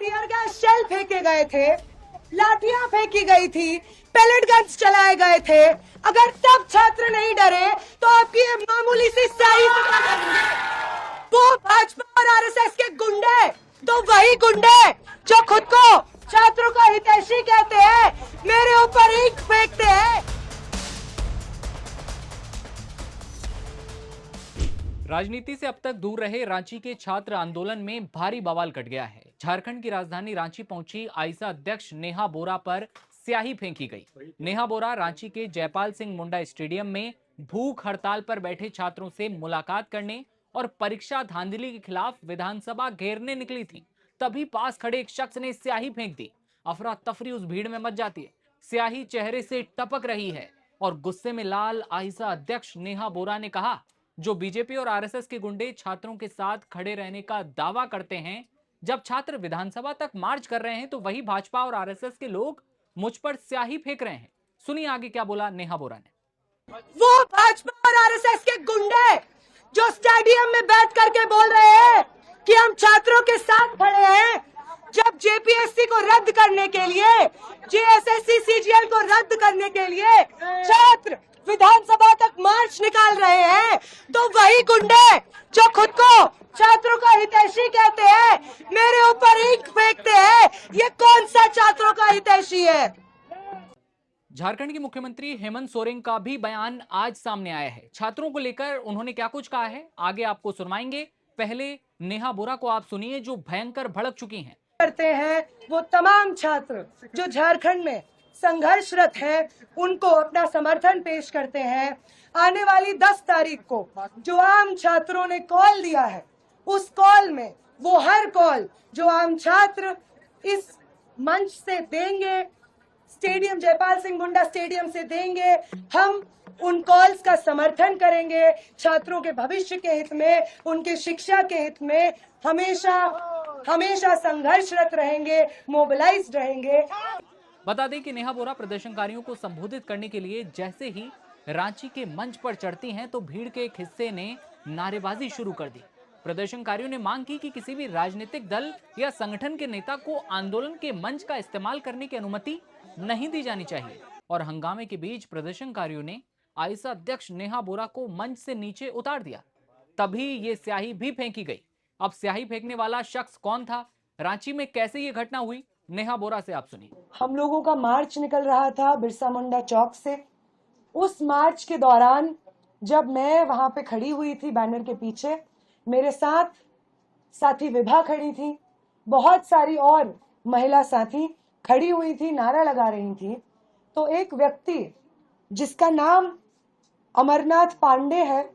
Tear gas shell फेंके गए थे, लाठियां फेंकी गई थी, पेलेट गन्स चलाए गए थे। अगर तब छात्र नहीं डरे तो आपकी ये मामूली सी स्याही से क्या करेंगे? वो भाजपा और आरएसएस के गुंडे, तो वही गुंडे जो खुद को छात्रों का हितैषी कहते हैं, मेरे ऊपर ईंट फेंकते हैं। राजनीति से अब तक दूर रहे रांची के छात्र आंदोलन में भारी बवाल कट गया है। झारखंड की राजधानी रांची पहुंची आइसा अध्यक्ष नेहा बोरा पर स्याही फेंकी गई। नेहा बोरा रांची के जयपाल सिंह मुंडा स्टेडियम में भूख हड़ताल पर बैठे छात्रों से मुलाकात करने और परीक्षा धांधली के खिलाफ विधानसभा घेरने निकली थी। तभी पास खड़े एक शख्स ने स्याही फेंक दी। अफरा तफरी उस भीड़ में मच जाती है। स्याही चेहरे से टपक रही है और गुस्से में लाल आइसा अध्यक्ष नेहा बोरा ने कहा, जो बीजेपी और आरएसएस के गुंडे छात्रों के साथ खड़े रहने का दावा करते हैं, जब छात्र विधानसभा तक मार्च कर रहे हैं तो वही भाजपा और आरएसएस के लोग मुझ पर स्याही फेंक रहे हैं। सुनिए आगे क्या बोला नेहा बोरा ने। वो भाजपा और आरएसएस के गुंडे जो स्टेडियम में बैठ करके बोल रहे हैं कि हम छात्रों के साथ खड़े हैं, जब जेपीएससी को रद्द करने के लिए, जेएसएससी सीजीएल को रद्द करने के लिए छात्र विधानसभा तक मार्च निकाल रहे हैं, तो वही गुंडे जो खुद को छात्रों का हितैषी कहते हैं, मेरे ऊपर ईंट फेंकते हैं। ये कौन सा छात्रों का हितैषी है? झारखंड के मुख्यमंत्री हेमंत सोरेन का भी बयान आज सामने आया है। छात्रों को लेकर उन्होंने क्या कुछ कहा है, आगे आपको सुनवाएंगे। पहले नेहा बोरा को आप सुनिए, जो भयंकर भड़क चुकी हैं। करते हैं वो तमाम छात्र जो झारखंड में संघर्षरत हैं, उनको अपना समर्थन पेश करते हैं। आने वाली 10 तारीख को जो आम छात्रों ने कॉल दिया है, उस कॉल में वो हर कॉल जो आम छात्र इस मंच से देंगे, स्टेडियम जयपाल सिंह मुंडा स्टेडियम से देंगे, हम उन कॉल्स का समर्थन करेंगे। छात्रों के भविष्य के हित में, उनके शिक्षा के हित में हमेशा संघर्षरत रहेंगे, मोबिलाइज्ड रहेंगे। बता दें कि नेहा बोरा प्रदर्शनकारियों को संबोधित करने के लिए जैसे ही रांची के मंच पर चढ़ती हैं तो भीड़ के एक हिस्से ने नारेबाजी शुरू कर दी। प्रदर्शनकारियों ने मांग की कि किसी भी राजनीतिक दल या संगठन के नेता को आंदोलन के मंच का इस्तेमाल करने की अनुमति नहीं दी जानी चाहिए। और हंगामे के बीच प्रदर्शनकारियों ने आइसा अध्यक्ष नेहा बोरा को मंच से नीचे उतार दिया। तभी ये स्याही भी फेंकी गई। अब स्याही फेंकने वाला शख्स कौन था, रांची में कैसे ये घटना हुई, नेहा बोरा से आप सुनिए। हम लोगों का मार्च निकल रहा था बिरसा मुंडा चौक से। उस मार्च के दौरान जब मैं वहां पे खड़ी हुई थी बैनर के पीछे, मेरे साथ साथी विभा खड़ी थी, बहुत सारी और महिला साथी खड़ी हुई थी, नारा लगा रही थी। तो एक व्यक्ति जिसका नाम अमरनाथ पांडे है,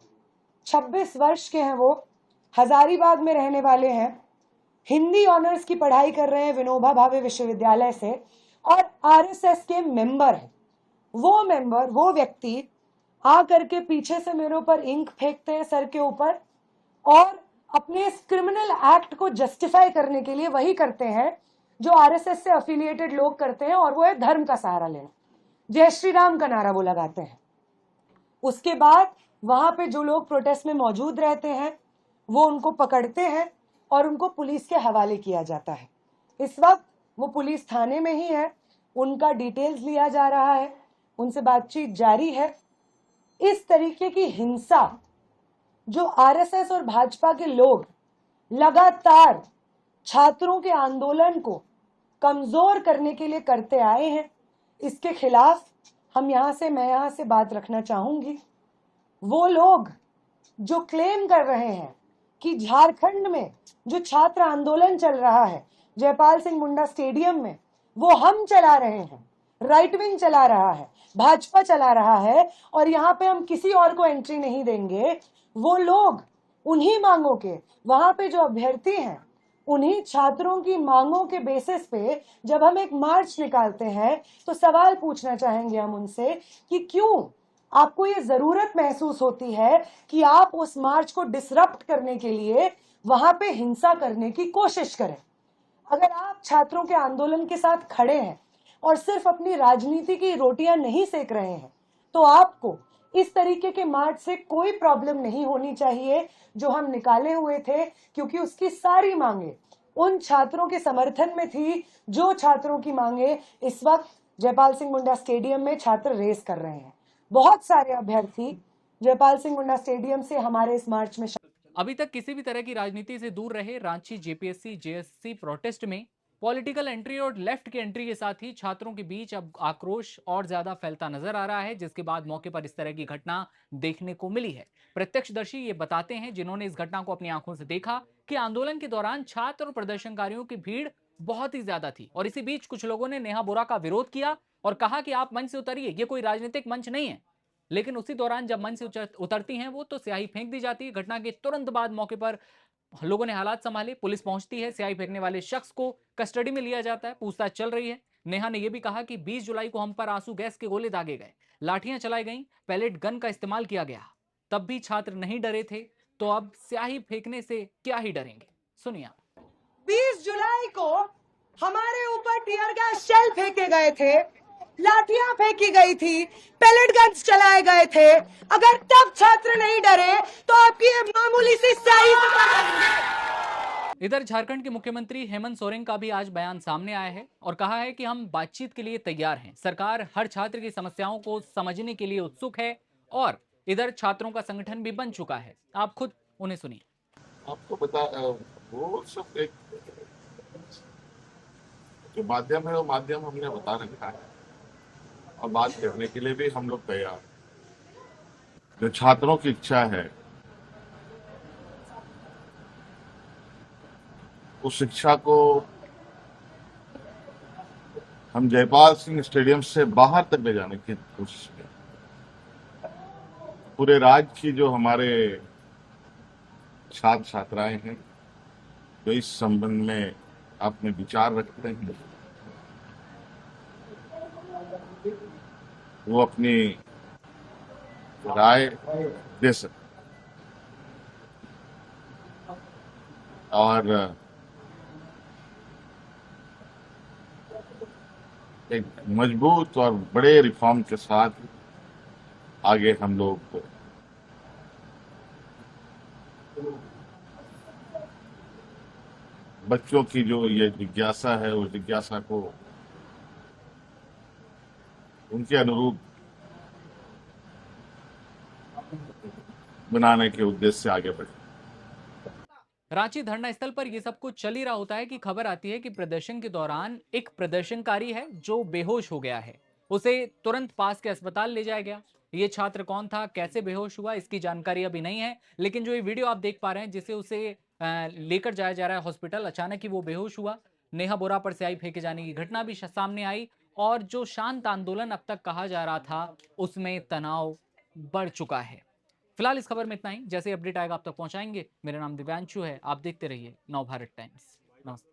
26 वर्ष के हैं, वो हजारीबाग में रहने वाले हैं, हिंदी ऑनर्स की पढ़ाई कर रहे हैं विनोबा भावे विश्वविद्यालय से, और आरएसएस के मेंबर हैं। वो व्यक्ति आ करके पीछे से मेरे ऊपर इंक फेंकते हैं सर के ऊपर, और अपने इस क्रिमिनल एक्ट को जस्टिफाई करने के लिए वही करते हैं जो आरएसएस से एफिलिएटेड लोग करते हैं, और वो है धर्म का सहारा लेना, जय श्री राम का नारा वो लगाते हैं। उसके बाद वहां पे जो लोग प्रोटेस्ट में मौजूद रहते हैं वो उनको पकड़ते हैं और उनको पुलिस के हवाले किया जाता है। इस वक्त वो पुलिस थाने में ही है, उनका डिटेल्स लिया जा रहा है, उनसे बातचीत जारी है। इस तरीके की हिंसा जो आरएसएस और भाजपा के लोग लगातार छात्रों के आंदोलन को कमजोर करने के लिए करते आए हैं, इसके खिलाफ मैं यहाँ से बात रखना चाहूंगी। वो लोग जो क्लेम कर रहे हैं कि झारखंड में जो छात्र आंदोलन चल रहा है जयपाल सिंह मुंडा स्टेडियम में, वो हम चला रहे हैं, राइट विंग चला रहा है, भाजपा चला रहा है, और यहाँ पे हम किसी और को एंट्री नहीं देंगे। वो लोग उन्हीं मांगों के, वहां पे जो अभ्यर्थी हैं, उन्हीं छात्रों की मांगों के बेसिस पे जब हम एक मार्च निकालते हैं तो सवाल पूछना चाहेंगे हम उनसे कि क्यों आपको ये जरूरत महसूस होती है कि आप उस मार्च को डिसरप्ट करने के लिए वहां पे हिंसा करने की कोशिश करें। अगर आप छात्रों के आंदोलन के साथ खड़े हैं और सिर्फ अपनी राजनीति की रोटियां नहीं सेक रहे हैं, तो आपको इस तरीके के मार्च से कोई प्रॉब्लम नहीं होनी चाहिए जो हम निकाले हुए थे, क्योंकि उसकी सारी मांगे उन छात्रों के समर्थन में थी जो छात्रों की मांगे इस वक्त जयपाल सिंह मुंडा स्टेडियम में छात्र रेस कर रहे हैं। बहुत सारे अभ्यर्थी जयपाल सिंह मुंडा स्टेडियम से हमारे इस मार्च में अभी तक किसी भी तरह की राजनीति से दूर रहे रांची जेपीएससी जेएससी प्रोटेस्ट में पॉलिटिकल एंट्री और लेफ्ट की एंट्री के साथ ही छात्रों के बीच अब आक्रोश और ज्यादा फैलता नजर आ रहा है, जिसके बाद मौके पर इस तरह की घटना देखने को मिली है। प्रत्यक्षदर्शी ये बताते हैं, जिन्होंने इस घटना को अपनी आंखों से देखा, कि आंदोलन के दौरान छात्र और प्रदर्शनकारियों की भीड़ बहुत ही ज्यादा थी और इसी बीच कुछ लोगों ने नेहा बोरा का विरोध किया और कहा कि आप मंच से उतरिए, ये कोई राजनीतिक मंच नहीं है। लेकिन उसी दौरान जब मंच से उतरती हैं वो, तो स्याही फेंक दी जाती है। घटना के तुरंत बाद मौके पर लोगों ने हालात संभाले, पुलिस पहुंचती है, स्याही फेंकने वाले शख्स को कस्टडी में लिया जाता है, पूछताछ चल रही है। नेहा ने यह भी कहा कि 20 जुलाई को हम पर आंसू गैस के गोले दागे गए, लाठियां चलाई गईं, पैलेट गन का इस्तेमाल किया गया, तब भी छात्र नहीं डरे थे, तो अब स्याही फेंकने से क्या ही डरेंगे। सुनिए। 20 जुलाई को हमारे ऊपर टीयर गैस शेल फेंके गए थे, लाठियां फेंकी गई थी, पैलेट गन्स चलाए गए थे। अगर तब छात्र नहीं डरे तो आपकी ये मामूली सी स्याही से क्या करेंगे? इधर झारखंड के मुख्यमंत्री हेमंत सोरेन का भी आज बयान सामने आया है और कहा है कि हम बातचीत के लिए तैयार हैं। सरकार हर छात्र की समस्याओं को समझने के लिए उत्सुक है और इधर छात्रों का संगठन भी बन चुका है। आप खुद उन्हें सुनिए। आपको बता वो सब एक जो माध्यम है वो माध्यम हमने बता रखा है और बात करने के लिए भी हम लोग तैयार हैं। जो छात्रों की इच्छा है उस शिक्षा को हम जयपाल सिंह स्टेडियम से बाहर तक ले जाने की कोशिश में पूरे राज्य की जो हमारे छात्र छात्राएं हैं जो इस संबंध में अपने विचार रखते हैं वो अपनी राय दे सकते और एक मजबूत और बड़े रिफॉर्म के साथ आगे हम लोग बच्चों की जो ये जिज्ञासा है उस जिज्ञासा को उनके अनुरूप बनाने के उद्देश्य से आगे बढ़े। रांची धरना स्थल पर यह सब कुछ चल ही रहा होता है कि खबर आती है कि प्रदर्शन के दौरान एक प्रदर्शनकारी है जो बेहोश हो गया है, उसे तुरंत पास के अस्पताल ले जाया गया। ये छात्र कौन था, कैसे बेहोश हुआ, इसकी जानकारी अभी नहीं है, लेकिन जो ये वीडियो आप देख पा रहे हैं जिसे उसे लेकर जाया जा रहा है हॉस्पिटल, अचानक ही वो बेहोश हुआ। नेहा बोरा पर स्याही फेंके जाने की घटना भी सामने आई और जो शांत आंदोलन अब तक कहा जा रहा था उसमें तनाव बढ़ चुका है। फिलहाल इस खबर में इतना ही। जैसे अपडेट आएगा आप तक पहुंचाएंगे। मेरा नाम दिव्यांशु है, आप देखते रहिए नवभारत टाइम्स। नमस्ते।